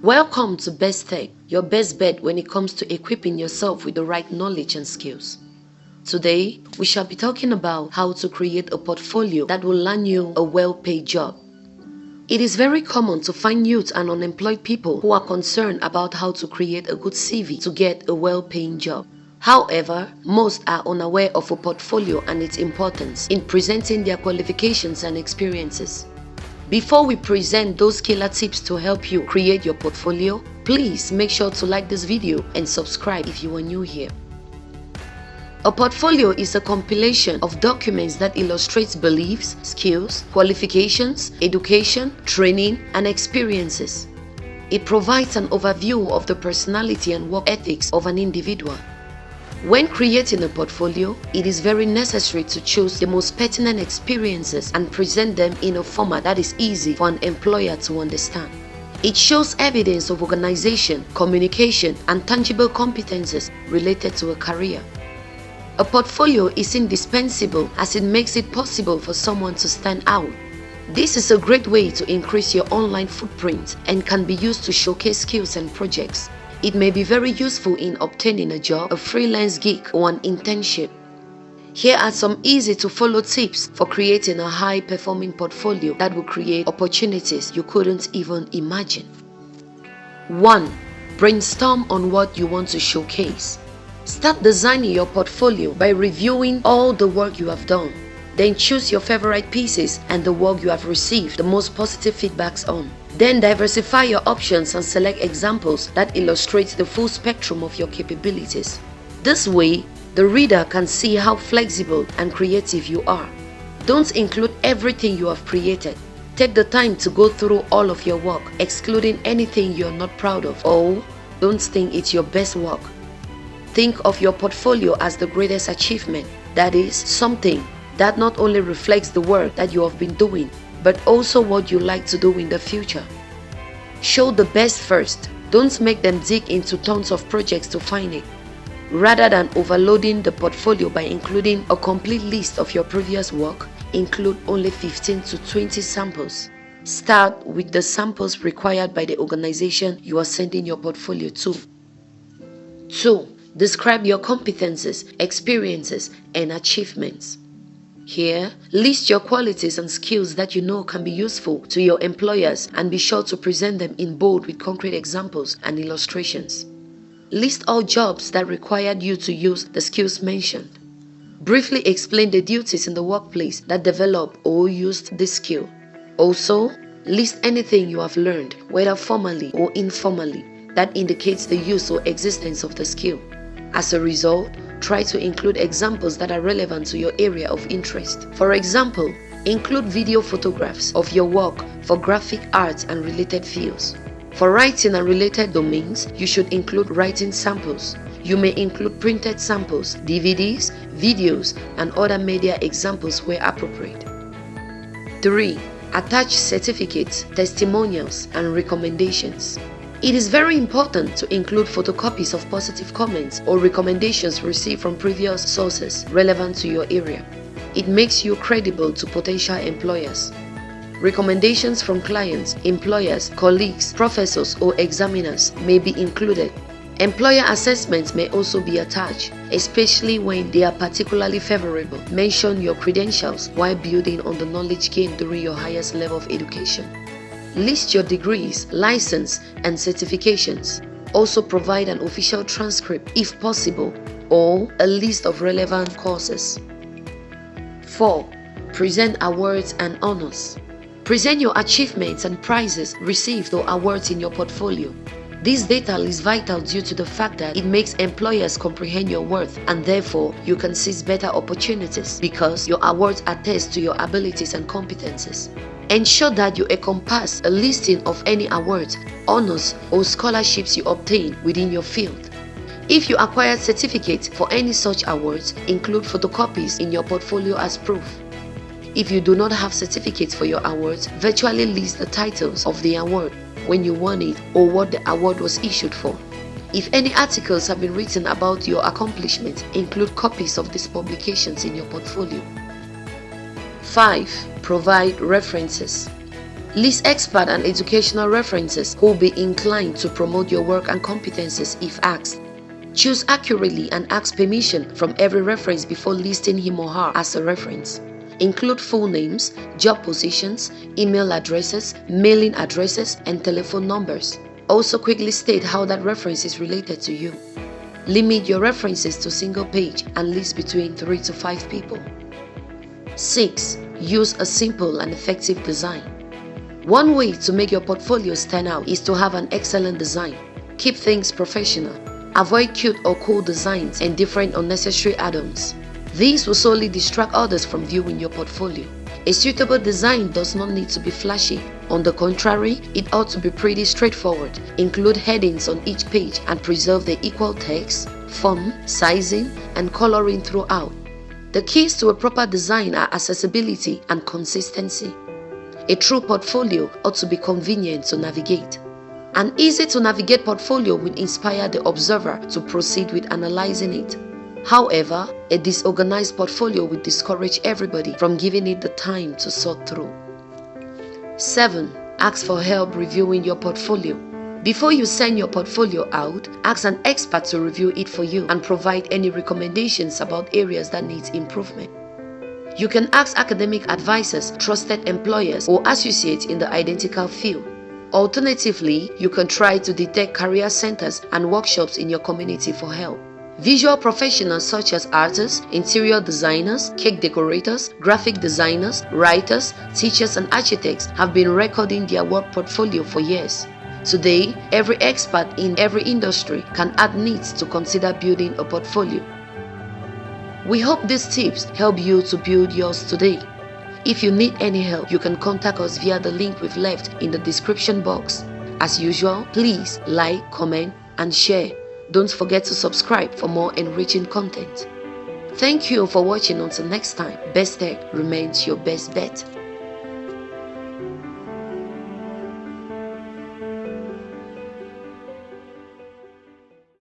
Welcome to BESTECH, your best bet when it comes to equipping yourself with the right knowledge and skills. Today, we shall be talking about how to create a portfolio that will land you a well-paid job. It is very common to find youth and unemployed people who are concerned about how to create a good CV to get a well-paying job. However, most are unaware of a portfolio and its importance in presenting their qualifications and experiences. Before we present those killer tips to help you create your portfolio, please make sure to like this video and subscribe if you are new here. A portfolio is a compilation of documents that illustrates beliefs, skills, qualifications, education, training, and experiences. It provides an overview of the personality and work ethics of an individual. When creating a portfolio, it is very necessary to choose the most pertinent experiences and present them in a format that is easy for an employer to understand. It shows evidence of organization, communication, and tangible competences related to a career. A portfolio is indispensable as it makes it possible for someone to stand out. This is a great way to increase your online footprint and can be used to showcase skills and projects. It may be very useful in obtaining a job, a freelance gig, or an internship. Here are some easy to follow tips for creating a high-performing portfolio that will create opportunities you couldn't even imagine. 1. Brainstorm on what you want to showcase. Start designing your portfolio by reviewing all the work you have done. Then choose your favorite pieces and the work you have received the most positive feedbacks on. Then diversify your options and select examples that illustrate the full spectrum of your capabilities. This way, the reader can see how flexible and creative you are. Don't include everything you have created. Take the time to go through all of your work, excluding anything you are not proud of, or don't think it's your best work. Think of your portfolio as the greatest achievement, that is, something that not only reflects the work that you have been doing, but also what you like to do in the future. Show the best first. Don't make them dig into tons of projects to find it. Rather than overloading the portfolio by including a complete list of your previous work, include only 15 to 20 samples. Start with the samples required by the organization you are sending your portfolio to. 2. Describe your competencies, experiences, and achievements. Here, list your qualities and skills that you know can be useful to your employers and be sure to present them in bold with concrete examples and illustrations. List all jobs that required you to use the skills mentioned. Briefly explain the duties in the workplace that develop or used this skill. Also, list anything you have learned, whether formally or informally, that indicates the use or existence of the skill. As a result, try to include examples that are relevant to your area of interest. For example, include video photographs of your work for graphic arts and related fields. For writing and related domains, you should include writing samples. You may include printed samples, DVDs, videos, and other media examples where appropriate. 3. Attach certificates, testimonials, and recommendations. It is very important to include photocopies of positive comments or recommendations received from previous sources relevant to your area. It makes you credible to potential employers. Recommendations from clients, employers, colleagues, professors, or examiners may be included. Employer assessments may also be attached, especially when they are particularly favorable. Mention your credentials while building on the knowledge gained during your highest level of education. List your degrees, license, and certifications. Also provide an official transcript if possible, or a list of relevant courses. 4. Present awards and honors. Present your achievements and prizes received or awards in your portfolio. This data is vital due to the fact that it makes employers comprehend your worth, and therefore you can seize better opportunities because your awards attest to your abilities and competences. Ensure that you encompass a listing of any awards, honors, or scholarships you obtain within your field. If you acquired certificates for any such awards, include photocopies in your portfolio as proof. If you do not have certificates for your awards, virtually list the titles of the award, when you won it, or what the award was issued for. If any articles have been written about your accomplishments, include copies of these publications in your portfolio. 5. Provide references. List expert and educational references who will be inclined to promote your work and competencies if asked. Choose accurately and ask permission from every reference before listing him or her as a reference. Include full names, job positions, email addresses, mailing addresses, and telephone numbers. Also quickly state how that reference is related to you. Limit your references to single page and list between 3 to 5 people. 6. Use a simple and effective design. One way to make your portfolio stand out is to have an excellent design. Keep things professional. Avoid cute or cool designs and different unnecessary add-ons. These will solely distract others from viewing your portfolio. A suitable design does not need to be flashy. On the contrary, it ought to be pretty straightforward. Include headings on each page and preserve the equal text, font, sizing, and coloring throughout. The keys to a proper design are accessibility and consistency. A true portfolio ought to be convenient to navigate. An easy-to-navigate portfolio will inspire the observer to proceed with analyzing it. However, a disorganized portfolio will discourage everybody from giving it the time to sort through. 7. Ask for help reviewing your portfolio. Before you send your portfolio out, ask an expert to review it for you and provide any recommendations about areas that need improvement. You can ask academic advisors, trusted employers, or associates in the identical field. Alternatively, you can try to detect career centers and workshops in your community for help. Visual professionals such as artists, interior designers, cake decorators, graphic designers, writers, teachers, and architects have been recording their work portfolio for years. Today, every expert in every industry can add needs to consider building a portfolio. We hope these tips help you to build yours today. If you need any help, you can contact us via the link we've left in the description box. As usual, please like, comment, and share. Don't forget to subscribe for more enriching content. Thank you for watching. Until next time, BESTECH remains your best bet.